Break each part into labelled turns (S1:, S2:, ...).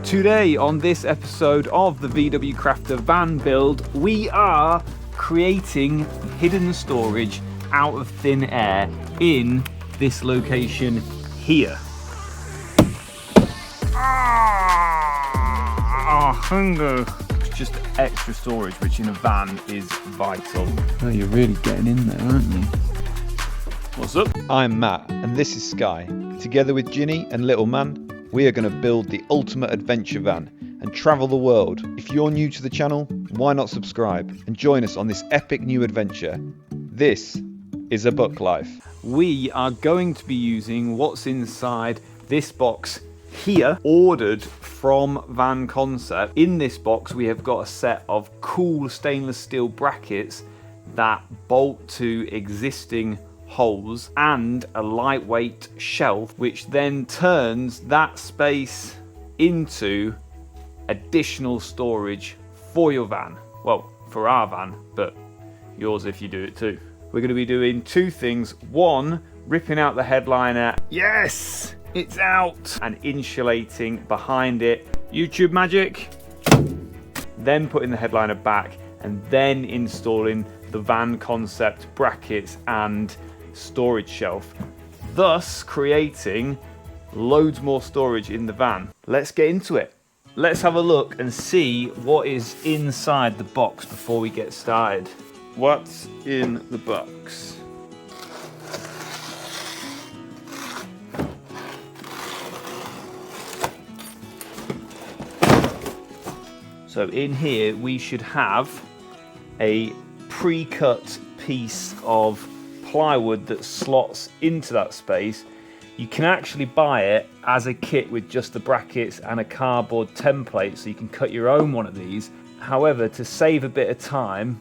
S1: Today on this episode of the VW Crafter van build, we are creating hidden storage out of thin air in this location here. Hunger. Just extra storage, which in a van is vital.
S2: Oh, you're really getting in there, aren't you?
S1: What's up?
S3: I'm Matt, and this is Sky. Together with Ginny and Little Man, we are going to build the ultimate adventure van and travel the world. If you're new to the channel, why not subscribe and join us on this epic new adventure? This is a book life.
S1: We are going to be using what's inside this box here, ordered from Van Concept. In this box we have got a set of cool stainless steel brackets that bolt to existing holes and a lightweight shelf, which then turns that space into additional storage for your van. Well, for our van, but yours if you do it too. We're going to be doing two things. One, ripping out the headliner. Yes, it's out. And insulating behind it. YouTube magic. Then putting the headliner back and then installing the Van Concept brackets and storage shelf, thus creating loads more storage in the van. Let's get into it. Let's have a look and see what is inside the box before we get started. What's in the box? So in here we should have a pre-cut piece of plywood that slots into that space. You can actually buy it as a kit with just the brackets and a cardboard template, so you can cut your own one of these. However, to save a bit of time,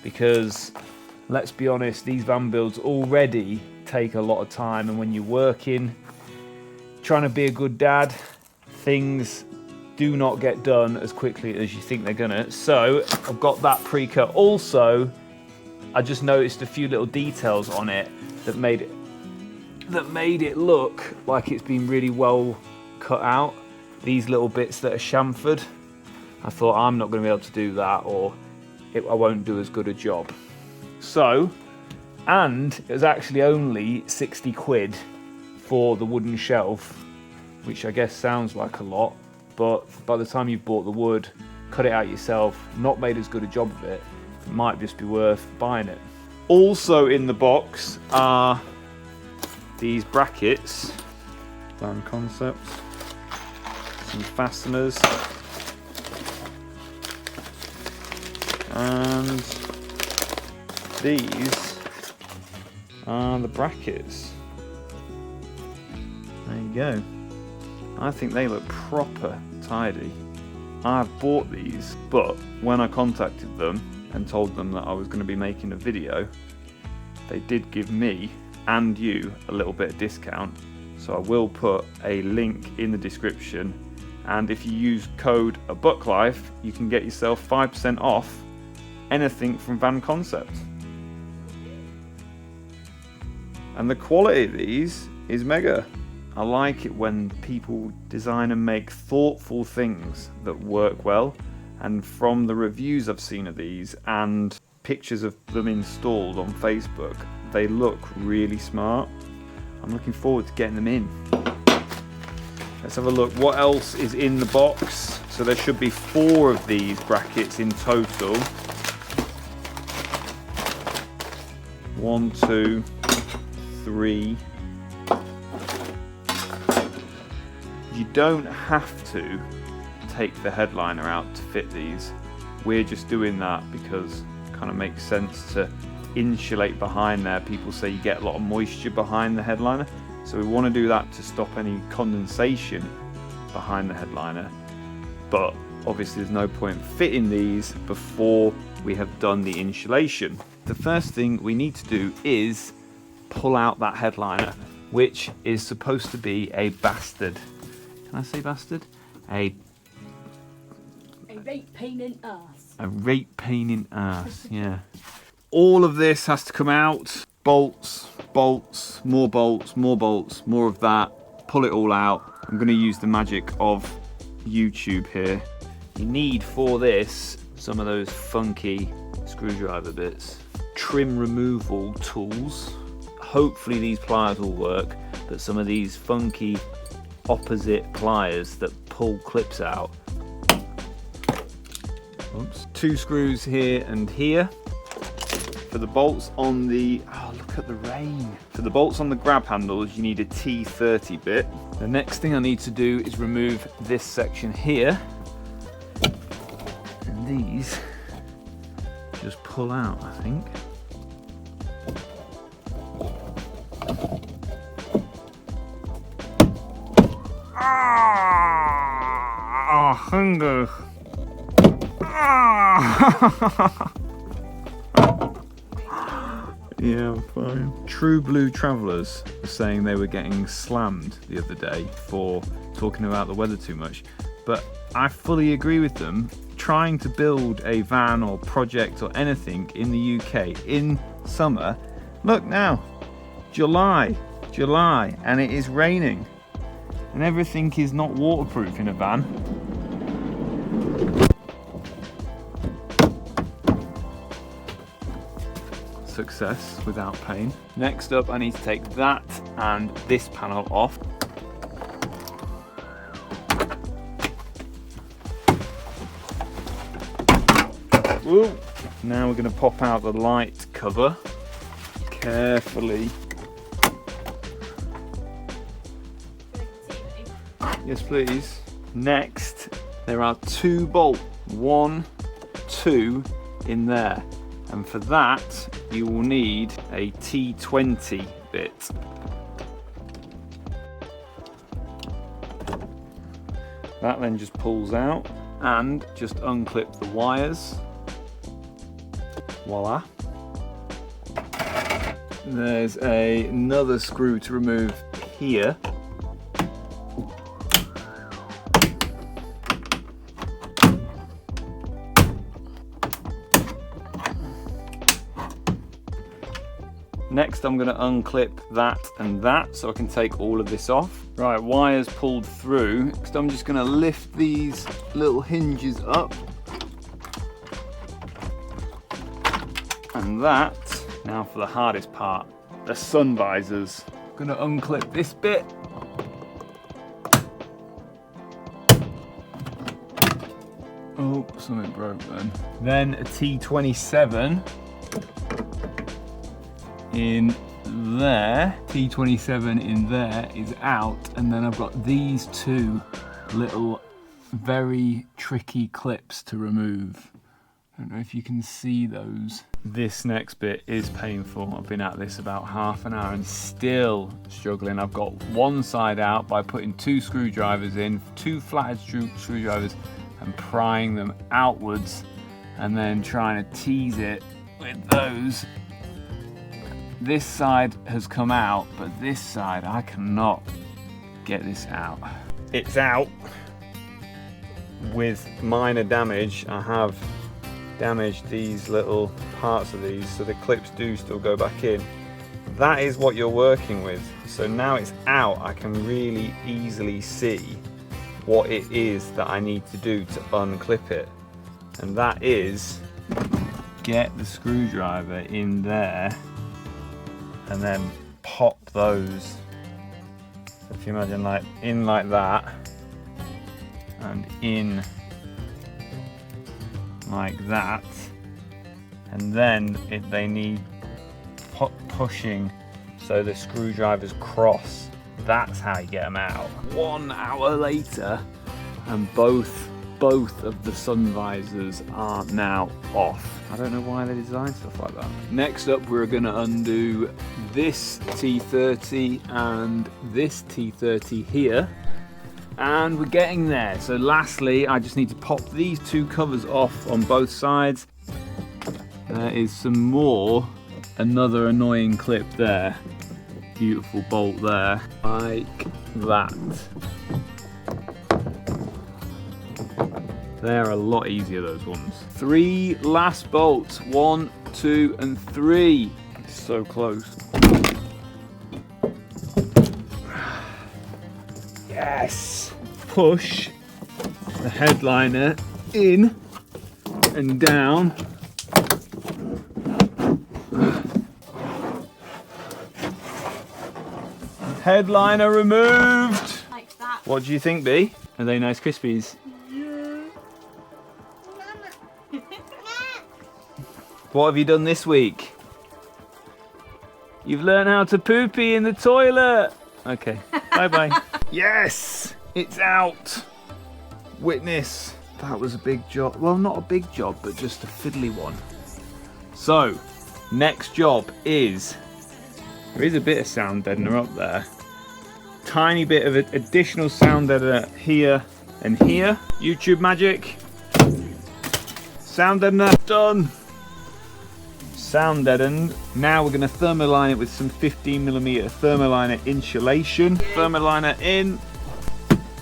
S1: because let's be honest, these van builds already take a lot of time, and when you're working, trying to be a good dad, things do not get done as quickly as you think they're gonna. So I've got that pre-cut. Also, I just noticed a few little details on it that made it look like it's been really well cut out. These little bits that are chamfered. I thought, I'm not going to be able to do that, or I won't do as good a job. So, and it was actually only 60 quid for the wooden shelf, which I guess sounds like a lot, but by the time you've bought the wood, cut it out yourself, not made as good a job of it, it might just be worth buying it. Also in the box are these brackets, Van Concept, some fasteners, and these are the brackets. There you go. I think they look proper tidy. I've bought these, but when I contacted them and told them that I was going to be making a video, they did give me and you a little bit of discount, so I will put a link in the description, and if you use code ABOOKLIFE you can get yourself 5% off anything from Van Concept. And the quality of these is mega. I like it when people design and make thoughtful things that work well, and from the reviews I've seen of these and pictures of them installed on Facebook, they look really smart. I'm looking forward to getting them in. Let's have a look what else is in the box. So there should be 4 of these brackets in total. 1, 2, 3. You don't have to take the headliner out to fit these. We're just doing that because it kind of makes sense to insulate behind there. People say you get a lot of moisture behind the headliner, so we want to do that to stop any condensation behind the headliner. But obviously there's no point fitting these before we have done the insulation. The first thing we need to do is pull out that headliner, which is supposed to be a bastard. Can I say bastard? A
S4: rate pain in ass.
S1: A rate pain in ass, yeah. All of this has to come out. Bolts, bolts, more of that. Pull it all out. I'm going to use the magic of YouTube here. You need for this some of those funky screwdriver bits. Trim removal tools. Hopefully these pliers will work, but some of these funky opposite pliers that pull clips out. Oops. 2 screws here and here. For the bolts on the, oh look at the rain. For the bolts on the grab handles, you need a T30 bit. The next thing I need to do is remove this section here. And these just pull out, I think. Ah, hunger. Ah. Yeah, I'm fine. True Blue Travellers were saying they were getting slammed the other day for talking about the weather too much, but I fully agree with them. Trying to build a van or project or anything in the UK in summer, look now, July, and it is raining, and everything is not waterproof in a van. Success without pain. Next up, I need to take that and this panel off. Woo. Now we're going to pop out the light cover carefully. Yes, please. Next, there are 2 bolts, 1, 2 in there, and for that you will need a T20 bit. That then just pulls out, and just unclip the wires. Voila. There's another screw to remove here. Next, I'm going to unclip that and that so I can take all of this off. Right, wires pulled through. Next, I'm just going to lift these little hinges up. And that, now for the hardest part, the sun visors. I'm going to unclip this bit. Oh, something broke then. Then a T27. In there, T27 in there is out, and then I've got these 2 little very tricky clips to remove. I don't know if you can see those. This next bit is painful. I've been at this about half an hour and still struggling. I've got one side out by putting 2 screwdrivers in, 2 flathead screwdrivers, and prying them outwards, and then trying to tease it with those. This side has come out, but this side I cannot get this out. It's out with minor damage. I have damaged these little parts of these, so the clips do still go back in. That is what you're working with. So now it's out, I can really easily see what it is that I need to do to unclip it. And that is get the screwdriver in there and then pop those. So if you imagine like in like that and in like that, and then they need pushing so the screwdrivers cross. That's how you get them out. 1 hour later, and both of the sun visors are now off. I don't know why they designed stuff like that. Next up, we're going to undo this T30 and this T30 here, and we're getting there. So lastly, I just need to pop these 2 covers off on both sides. There is some more, another annoying clip there. Beautiful bolt there, like that. They're a lot easier, those ones. 3 last bolts, 1, 2, and 3. So close. Yes! Push the headliner in and down. Headliner removed.
S4: Like that.
S1: What do you think, B? Are they nice crispies? What have you done this week? You've learned how to poopy in the toilet. Okay, bye-bye. Yes, it's out. Witness. That was a big job. Well, not a big job, but just a fiddly one. So, next job is, there is a bit of sound deadener up there. Tiny bit of additional sound deadener here and here. YouTube magic. Sound deadener done. Sound deadened. Now we're going to thermaline it with some 15mm thermaliner insulation. Thermaliner in.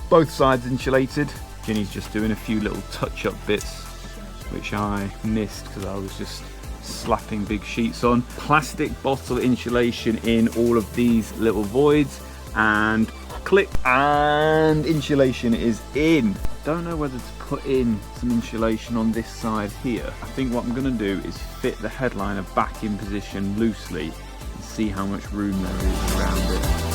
S1: Both sides insulated. Ginny's just doing a few little touch-up bits, which I missed because I was just slapping big sheets on. Plastic bottle insulation in all of these little voids, and click, and insulation is in. Don't know whether to put in some insulation on this side here. I think what I'm going to do is fit the headliner back in position loosely and see how much room there is around it.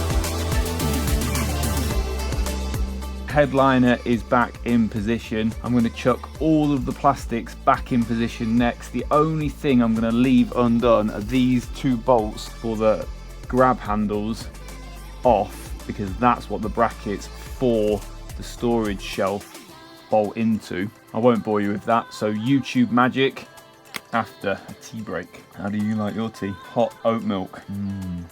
S1: Headliner is back in position. I'm going to chuck all of the plastics back in position next. The only thing I'm going to leave undone are these two bolts for the grab handles off, because that's what the brackets for the storage shelf bolt into. I won't bore you with that, so YouTube magic after a tea break. How do you like your tea? Hot oat milk.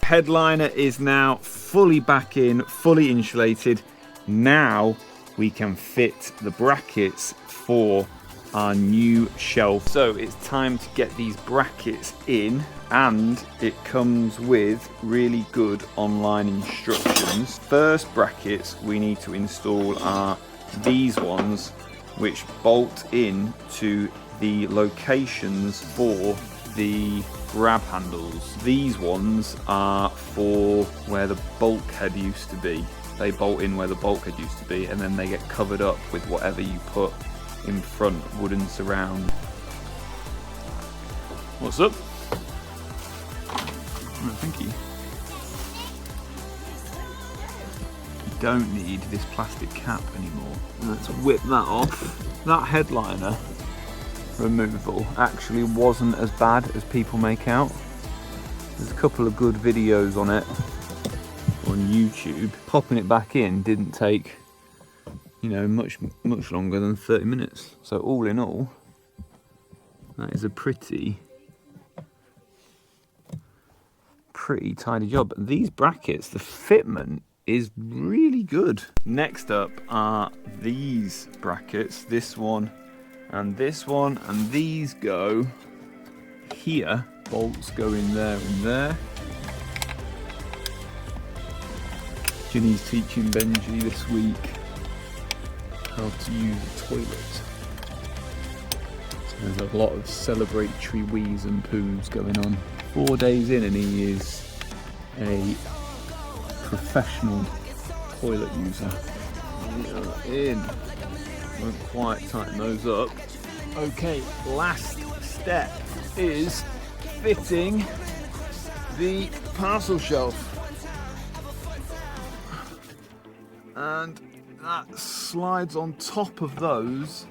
S1: Headliner is now fully back in, fully insulated. Now we can fit the brackets for our new shelf. So it's time to get these brackets in, and it comes with really good online instructions. First brackets we need to install are these ones, which bolt in to the locations for the grab handles. These ones are for where the bulkhead used to be. They bolt in where the bulkhead used to be, and then they get covered up with whatever you put in front, wooden surround. What's up? Oh, thank you. You don't need this plastic cap anymore. Let's whip that off. That headliner removal actually wasn't as bad as people make out. There's a couple of good videos on it on YouTube. Popping it back in didn't take, you know, much longer than 30 minutes. So all in all, that is a pretty tidy job. These brackets, the fitment is really good. Next up are these brackets, this one, and these go here. Bolts go in there and there. Ginny's teaching Benji this week how to use a toilet. So there's a lot of celebratory wheeze and poos going on. 4 days in and he is a professional toilet user. In. Won't quite tighten those up. Okay, last step is fitting the parcel shelf. And that slides on top of those.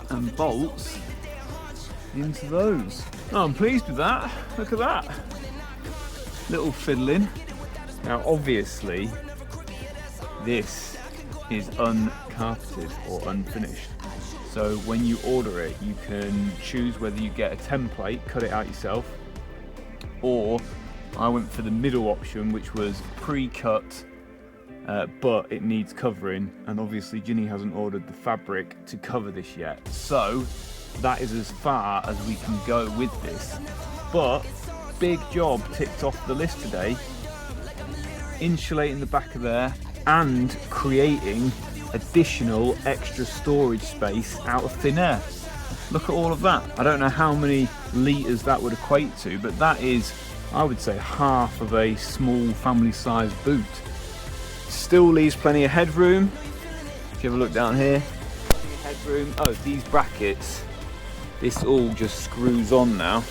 S1: And bolts into those. Oh, I'm pleased with that. Look at that. Little fiddling. Now, obviously, this is uncarpeted or unfinished. So when you order it, you can choose whether you get a template, cut it out yourself, or I went for the middle option, which was pre-cut, but it needs covering, and obviously Ginny hasn't ordered the fabric to cover this yet. So that is as far as we can go with this. But big job ticked off the list today. Insulating the back of there and creating additional extra storage space out of thin air. Look at all of that. I don't know how many litres that would equate to, but that is I would say half of a small family-sized boot. Still leaves plenty of headroom. If you have a look down here, plenty of headroom. Oh, these brackets, this all just screws on now.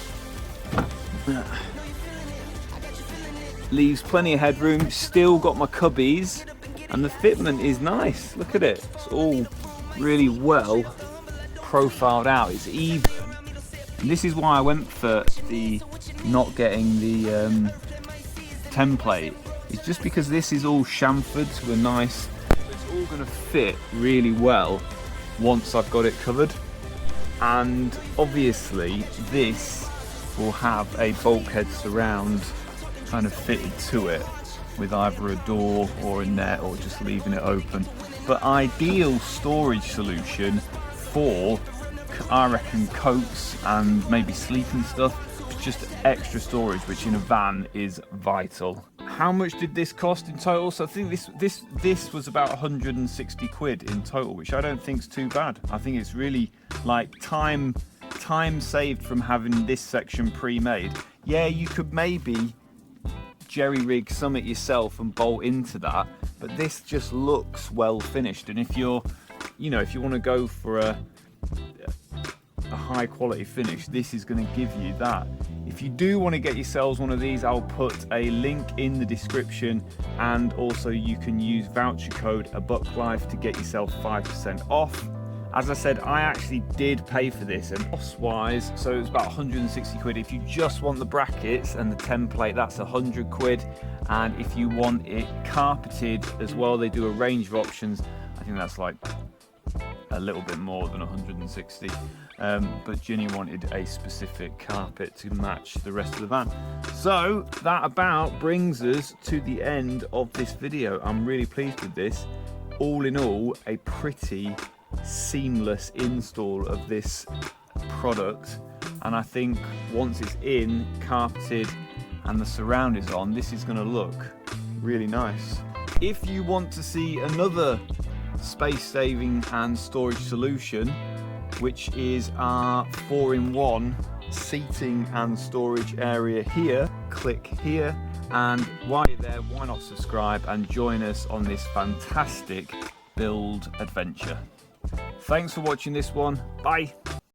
S1: Leaves plenty of headroom. Still got my cubbies, and the fitment is nice. Look at it. It's all really well profiled out. It's even. And this is why I went for the not getting the template. It's just because this is all chamfered to a nice. It's all going to fit really well once I've got it covered. And obviously this will have a bulkhead surround kind of fitted to it with either a door or a net or just leaving it open. But ideal storage solution for, I reckon, coats and maybe sleeping stuff. It's just extra storage, which in a van is vital. How much did this cost in total? So I think this was about 160 quid in total, which I don't think is too bad. I think it's really like time saved from having this section pre-made. Yeah, you could maybe jerry rig some it yourself and bolt into that, but this just looks well finished. And if you're, if you want to go for a high quality finish, this is going to give you that. If you do want to get yourselves one of these, I'll put a link in the description, and also you can use voucher code ABuckLife to get yourself 5% off. As I said, I actually did pay for this, and cost-wise, so it was about 160 quid. If you just want the brackets and the template, that's 100 quid. And if you want it carpeted as well, they do a range of options. I think that's like a little bit more than 160. But Ginny wanted a specific carpet to match the rest of the van. So that about brings us to the end of this video. I'm really pleased with this. All in all, a pretty seamless install of this product, and I think once it's in, carpeted, and the surround is on, this is going to look really nice. If you want to see another space saving and storage solution, which is our 4-in-1 seating and storage area here, click here. And while you're there, why not subscribe and join us on this fantastic build adventure. Thanks for watching this one. Bye.